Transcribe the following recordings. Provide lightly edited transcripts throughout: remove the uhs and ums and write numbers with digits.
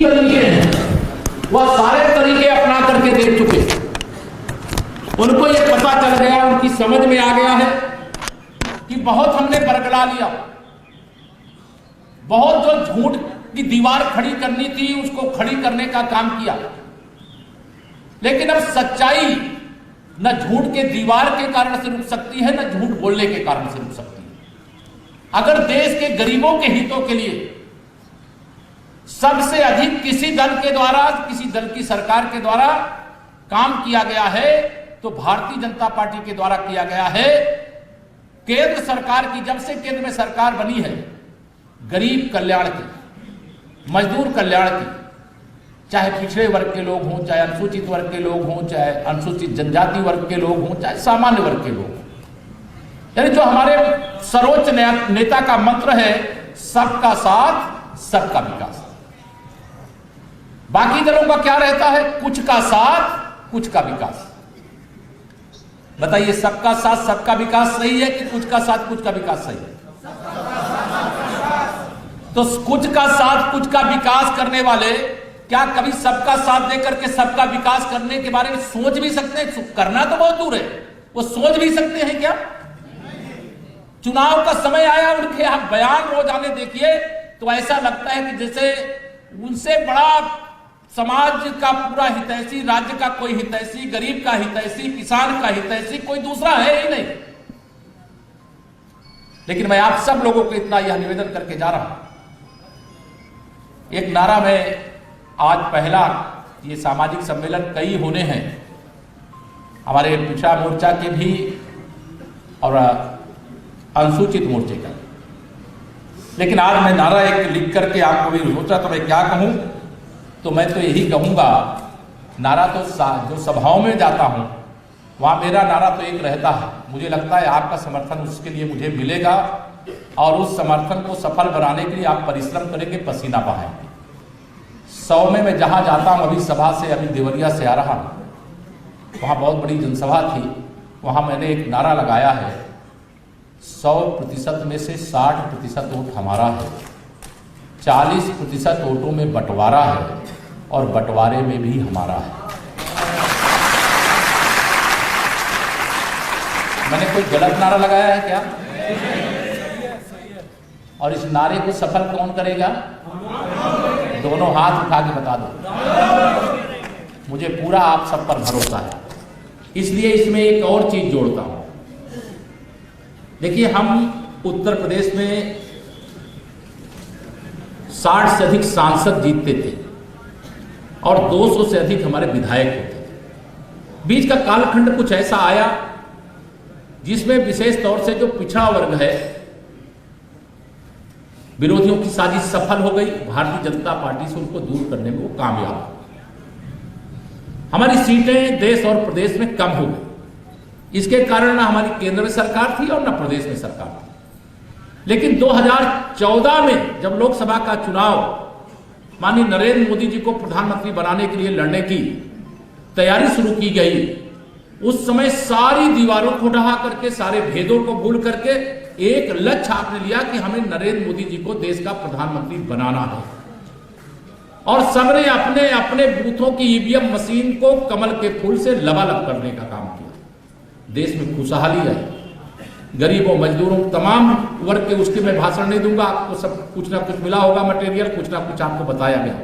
तरीके हैं, वह सारे तरीके अपना करके देख चुके। उनको ये पता चल गया, उनकी समझ में आ गया है कि बहुत हमने बरगला लिया, बहुत जो झूठ की दीवार खड़ी करनी थी उसको खड़ी करने का काम किया। लेकिन अब सच्चाई न झूठ के दीवार के कारण से रुक सकती है, न झूठ बोलने के कारण से रुक सकती है। अगर देश के गरीबों के हितों के लिए सबसे अधिक किसी दल के द्वारा, किसी दल की सरकार के द्वारा काम किया गया है तो भारतीय जनता पार्टी के द्वारा किया गया है। केंद्र सरकार की, जब से केंद्र में सरकार बनी है, गरीब कल्याण की, मजदूर कल्याण की, चाहे पिछड़े वर्ग के लोग हों, चाहे अनुसूचित वर्ग के लोग हों, चाहे अनुसूचित जनजाति वर्ग के लोग हों, चाहे सामान्य वर्ग के लोग हों, यानी जो हमारे सर्वोच्च नेता का मंत्र है, सबका साथ सबका विकास। बाकी दलों का क्या रहता है? कुछ का साथ कुछ का विकास। बताइए, सबका साथ सबका विकास सही है कि कुछ का साथ कुछ का विकास सही है? तो कुछ का साथ कुछ का विकास करने वाले क्या कभी सबका साथ देकर के सबका विकास करने के बारे में सोच भी सकते हैं? करना तो बहुत दूर है, वो सोच भी सकते हैं क्या? चुनाव का समय आया, उनके आप बयान रोजाने देखिए तो ऐसा लगता है कि जैसे उनसे बड़ा समाज का पूरा हितैषी, राज्य का कोई हितैषी, गरीब का हितैषी, किसान का हितैषी कोई दूसरा है ही नहीं। लेकिन मैं आप सब लोगों को इतना यह निवेदन करके जा रहा हूं, एक नारा में आज पहला ये सामाजिक सम्मेलन कई होने हैं, हमारे पिछड़ा मोर्चा के भी और अनुसूचित मोर्चे का, लेकिन आज मैं नारा एक लिख करके आपको भी सोचा तो मैं क्या कहूं, तो मैं तो यही कहूंगा, नारा तो जो सभाओं में जाता हूं वहां मेरा नारा तो एक रहता है, मुझे लगता है आपका समर्थन उसके लिए मुझे मिलेगा और उस समर्थन को सफल बनाने के लिए आप परिश्रम करेंगे, पसीना बहाएंगे। 100 में मैं जहां जाता हूं, अभी सभा से, अभी देवरिया से आ रहा हूं, वहां बहुत बड़ी जनसभा थी, वहां मैंने एक नारा लगाया है, 100% में से 60% वोट हमारा है, 40% वोटों में बंटवारा है और बंटवारे में भी हमारा है। मैंने कोई गलत नारा लगाया है क्या? और इस नारे को सफल कौन करेगा? दोनों हाथ उठा के बता दो। मुझे पूरा आप सब पर भरोसा है। इसलिए इसमें एक और चीज जोड़ता हूं। देखिए, हम उत्तर प्रदेश में 60 से अधिक सांसद जीतते थे और 200 से अधिक हमारे विधायक होते थे। बीच का कालखंड कुछ ऐसा आया जिसमें विशेष तौर से जो पिछड़ा वर्ग है, विरोधियों की साजिश सफल हो गई, भारतीय जनता पार्टी से उनको दूर करने में वो कामयाब। हमारी सीटें देश और प्रदेश में कम हो गई। इसके कारण ना हमारी केंद्र में सरकार थी और ना प्रदेश में सरकार थी। लेकिन 2014 में जब लोकसभा का चुनाव माननीय नरेंद्र मोदी जी को प्रधानमंत्री बनाने के लिए लड़ने की तैयारी शुरू की गई, उस समय सारी दीवारों को ढहा करके, सारे भेदों को भूल करके एक लक्ष्य आपने लिया कि हमें नरेंद्र मोदी जी को देश का प्रधानमंत्री बनाना है। और सबने अपने अपने बूथों की ईवीएम मशीन को कमल के फूल से लबालब करने का काम किया। देश में खुशहाली आई, गरीबों, मजदूरों, तमाम वर्ग के, उसके मैं भाषण नहीं दूंगा, आपको सब कुछ ना कुछ मिला होगा मटेरियल, कुछ ना कुछ आपको बताया गया।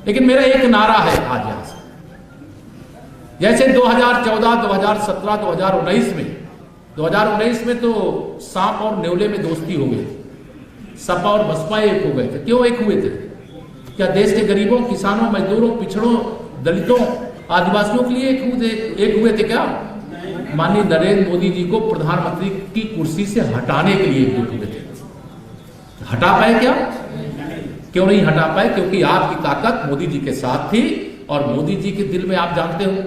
लेकिन मेरा एक नारा है आज यहां से, जैसे 2014, 2017, 2019 में तो सांप और न्योले में दोस्ती हो गई, सपा और बसपा एक हो गए थे। क्यों एक हुए थे? क्या देश के गरीबों, किसानों, मजदूरों, पिछड़ों, दलितों, आदिवासियों के लिए एक हुए थे क्या? माननीय नरेंद्र मोदी जी को प्रधानमंत्री की कुर्सी से हटाने के लिए एकजुट हुए थे। हटा पाए क्या? क्यों नहीं हटा पाए? क्योंकि आपकी ताकत मोदी जी के साथ थी और मोदी जी के दिल में आप जानते हो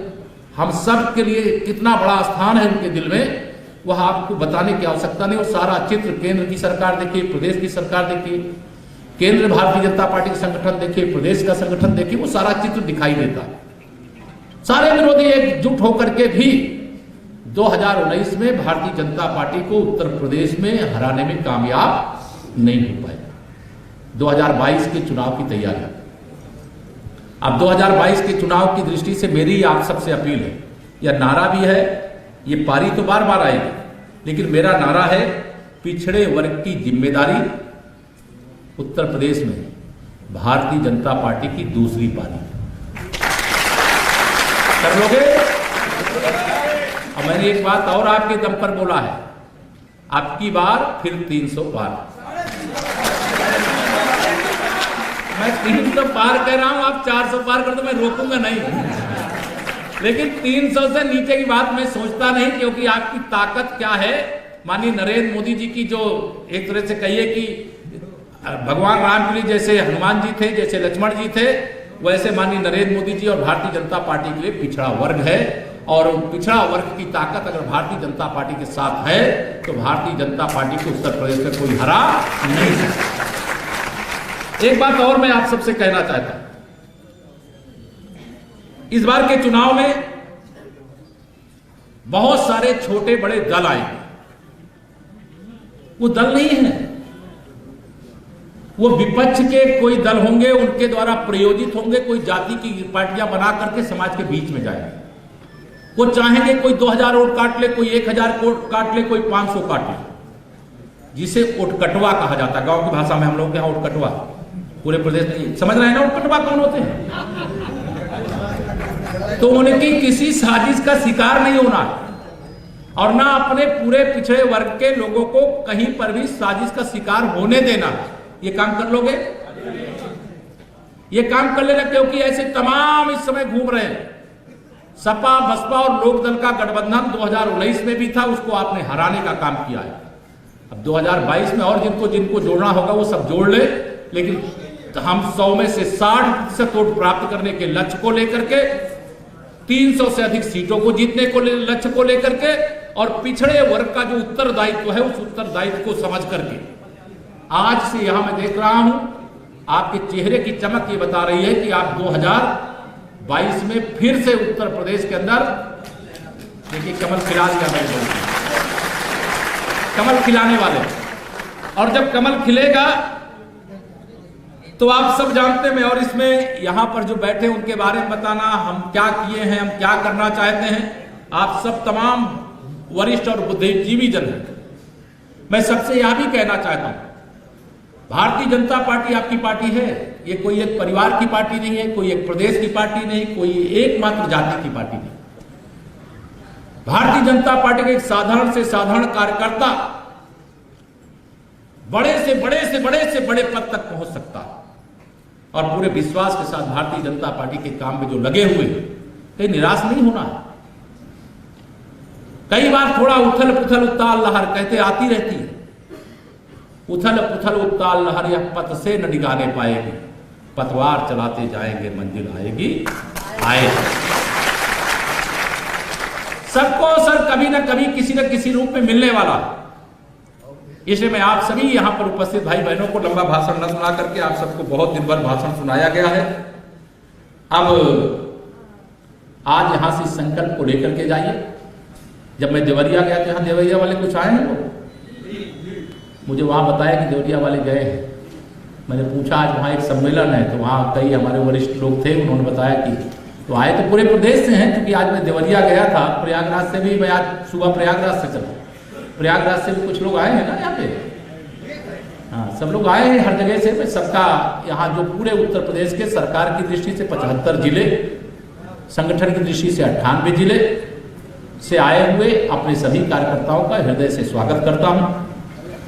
हम सब के लिए कितना बड़ा स्थान है उनके दिल में, वह आपको बताने की आवश्यकता नहीं। वो सारा चित्र, केंद्र की सरकार देखिए, प्रदेश की सरकार देखिए, केंद्र भारतीय जनता पार्टी का संगठन देखिए, प्रदेश का संगठन देखिए, वो सारा चित्र दिखाई देता है। सारे विरोधी एकजुट होकर के भी 2019 में भारतीय जनता पार्टी को उत्तर प्रदेश में हराने में कामयाब नहीं हो पाए। 2022 के चुनाव की तैयारी, अब 2022 के चुनाव की दृष्टि से मेरी आप सबसे अपील है, यह नारा भी है, ये पारी तो बार बार आएगी, लेकिन मेरा नारा है पिछड़े वर्ग की जिम्मेदारी उत्तर प्रदेश में भारतीय जनता पार्टी की दूसरी पारी कर लोगे। और मैंने एक बात और आपके दम पर बोला है, आपकी बार फिर 300 पार। मैं 300 पार कह रहा हूं, आप 400 पार कर दो, मैं रोकूंगा नहीं, लेकिन 300 से नीचे की बात मैं सोचता नहीं, क्योंकि आपकी ताकत क्या है। माननीय नरेंद्र मोदी जी की जो एक तरह से कहिए कि भगवान राम के लिए जैसे हनुमान जी थे, जैसे लक्ष्मण जी थे, वैसे माननीय नरेंद्र मोदी जी और भारतीय जनता पार्टी के लिए पिछड़ा वर्ग है। और पिछड़ा वर्ग की ताकत अगर भारतीय जनता पार्टी के साथ है तो भारतीय जनता पार्टी को उत्तर प्रदेश में कोई हरा नहीं सकता। एक बात और मैं आप सबसे कहना चाहता हूं, इस बार के चुनाव में बहुत सारे छोटे बड़े दल आएंगे। वो दल नहीं है, वो विपक्ष के कोई दल होंगे, उनके द्वारा प्रयोजित होंगे, कोई जाति की पार्टियां बना करके समाज के बीच में जाएंगे। वो चाहेंगे कोई 2000 वोट काट ले, कोई 1000 वोट काट ले, कोई 500 काट ले, जिसे उटकटवा कहा जाता है। गांव की भाषा में हम लोग के यहां उटकटवा, पूरे प्रदेश में समझ रहे हैं ना उटकटवा कौन होते हैं। तो उनकी किसी साजिश का शिकार नहीं होना है और ना अपने पूरे पिछड़े वर्ग के लोगों को कहीं पर भी साजिश का शिकार होने देना। ये काम कर लोगे, ये काम कर लेना, क्योंकि ऐसे तमाम इस समय घूम रहे हैं। सपा, बसपा और लोकदल का गठबंधन 2019 में भी था, उसको आपने हराने का काम किया है। अब 2022 में और जिनको जिनको जोड़ना होगा वो सब जोड़ ले, लेकिन हम 100 में से 60% वोट प्राप्त करने के लक्ष्य को लेकर के, 300 से अधिक सीटों को जीतने को लक्ष्य को लेकर के, और पिछड़े वर्ग का जो उत्तरदायित्व है उस उत्तरदायित्व को समझ करके आज से यहां मैं देख रहा हूं आपके चेहरे की चमक ये बता रही है कि आप 2022 में फिर से उत्तर प्रदेश के अंदर देखिए कमल खिला दिया, कमल खिलाने वाले। और जब कमल खिलेगा तो आप सब जानते हैं, और इसमें यहां पर जो बैठे उनके बारे में बताना, हम क्या किए हैं, हम क्या करना चाहते हैं, आप सब तमाम वरिष्ठ और बुद्धिजीवी जन हैं। मैं सबसे यह भी कहना चाहता हूं, भारतीय जनता पार्टी आपकी पार्टी है, ये कोई एक परिवार की पार्टी नहीं है, कोई एक प्रदेश की पार्टी नहीं, कोई एकमात्र जाति की पार्टी नहीं। भारतीय जनता पार्टी का एक साधारण से साधारण कार्यकर्ता बड़े से बड़े पद तक पहुंच सकता है। और पूरे विश्वास के साथ भारतीय जनता पार्टी के काम में जो लगे हुए हैं, कहीं निराश नहीं होना है। कई बार थोड़ा उथल पुथल उताल लहर कहते आती रहती है, उथल पुथल उताल लहर यह पथ से न डिगाने पाएगी, पतवार चलाते जाएंगे मंजिल आएगी आएगी। सबको सर कभी ना कभी किसी न किसी रूप में मिलने वाला है। इसलिए मैं आप सभी यहां पर उपस्थित भाई बहनों को लंबा भाषण न सुना करके, आप सबको बहुत दिन भर भाषण सुनाया गया है। अब आज यहां से संकल्प को लेकर के जाइए। जब मैं देवरिया गया तो यहां देवरिया वाले कुछ आए हैं, वो मुझे वहां बताया कि देवरिया वाले गए हैं। मैंने पूछा आज वहां एक सम्मेलन है, तो वहां कई हमारे वरिष्ठ लोग थे, उन्होंने बताया कि तो आए तो पूरे प्रदेश से हैं, क्योंकि आज मैं देवरिया गया था, प्रयागराज से भी, मैं आज सुबह प्रयागराज से चला, प्रयागराज से भी कुछ लोग आए हैं ना यहाँ पे, हाँ सब लोग आए हैं हर जगह से। मैं सबका यहाँ जो पूरे उत्तर प्रदेश के सरकार की दृष्टि से 75 जिले, संगठन की दृष्टि से 98 जिले से आए हुए अपने सभी कार्यकर्ताओं का हृदय से स्वागत करता हूँ।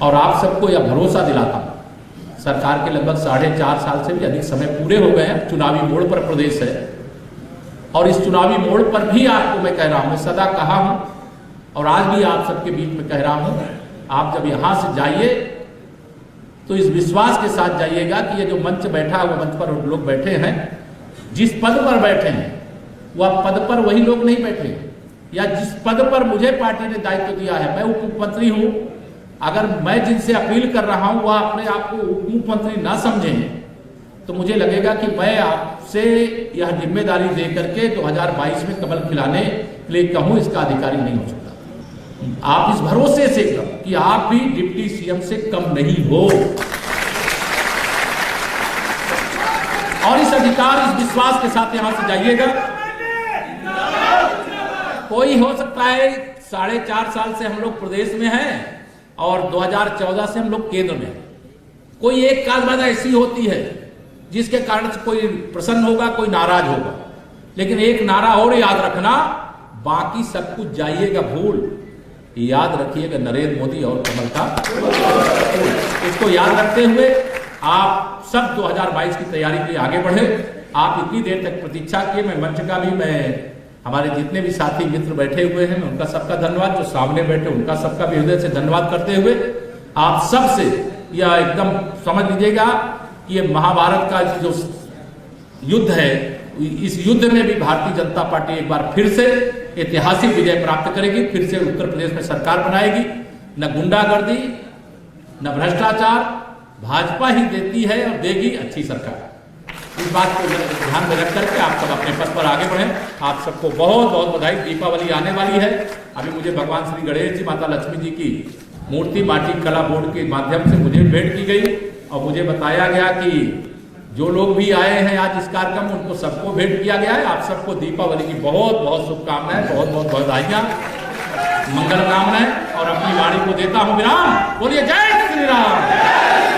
और आप सबको यह भरोसा दिलाता हूँ, सरकार के लगभग 4.5 साल से भी अधिक समय पूरे हो गए हैं, चुनावी मोड़ पर प्रदेश है, और इस चुनावी मोड़ पर भी आपको मैं कह रहा हूँ, मैं सदा कहा हूँ और आज भी आप सबके बीच में कह रहा हूँ, आप जब यहाँ से जाइए तो इस विश्वास के साथ जाइएगा कि ये जो मंच बैठा है, वो मंच पर लोग बैठे हैं, जिस पद पर बैठे हैं वह पद पर वही लोग नहीं बैठे, या जिस पद पर मुझे पार्टी ने दायित्व दिया है, मैं उप मुख्यमंत्री हूँ, अगर मैं जिनसे अपील कर रहा हूँ वह अपने आप को उप मुख्यमंत्री ना समझें, तो मुझे लगेगा कि मैं आपसे यह जिम्मेदारी दे करके 2022 में कमल खिलाने के लिए कहूँ, इसका अधिकारी नहीं हो सकता। आप इस भरोसे से कहो कि आप भी डिप्टी सीएम से कम नहीं हो। और इस अधिकार, इस विश्वास के साथ यहां से जाइएगा। कोई हो सकता है 4.5 साल से हम लोग प्रदेश में हैं और 2014 से हम लोग केंद्र में हैं। कोई एक बात ऐसी होती है जिसके कारण से कोई प्रसन्न होगा, कोई नाराज होगा, लेकिन एक नारा और याद रखना, बाकी सब कुछ जाइएगा भूल, याद रखिएगा नरेंद्र मोदी और कमल का फूल। इसको याद रखते हुए आप सब 2022 की तैयारी के लिए आगे बढ़े। आप इतनी देर तक प्रतीक्षा किए, मैं मंच का भी, मैं हमारे जितने भी साथी मित्र बैठे हुए हैं, मैं उनका सबका धन्यवाद, जो सामने बैठे उनका सबका भी हृदय से धन्यवाद करते हुए आप सबसे यह एकदम समझ लीजिएगा कि ये महाभारत का जो युद्ध है, इस युद्ध में भी भारतीय जनता पार्टी एक बार फिर से ऐतिहासिक विजय प्राप्त करेगी, फिर से उत्तर प्रदेश में सरकार बनाएगी। न गुंडागर्दी, न भ्रष्टाचार, भाजपा ही देती है और देगी अच्छी सरकार। इस बात को ध्यान में रख करके आप सब अपने पथ पर आगे बढ़ें। आप सबको बहुत बहुत बधाई। दीपावली आने वाली है। अभी मुझे भगवान श्री गणेश जी, माता लक्ष्मी जी की मूर्ति माटी कला बोर्ड के माध्यम से मुझे भेंट की गई और मुझे बताया गया कि जो लोग भी आए हैं आज इस कार्यक्रम, उनको सबको भेंट किया गया है। आप सबको दीपावली की बहुत बहुत शुभकामनाएं, बहुत बहुत बधाइयां, मंगल कामनाएं और अपनी वाणी को देता हूं विराम। बोलिए जय श्री राम।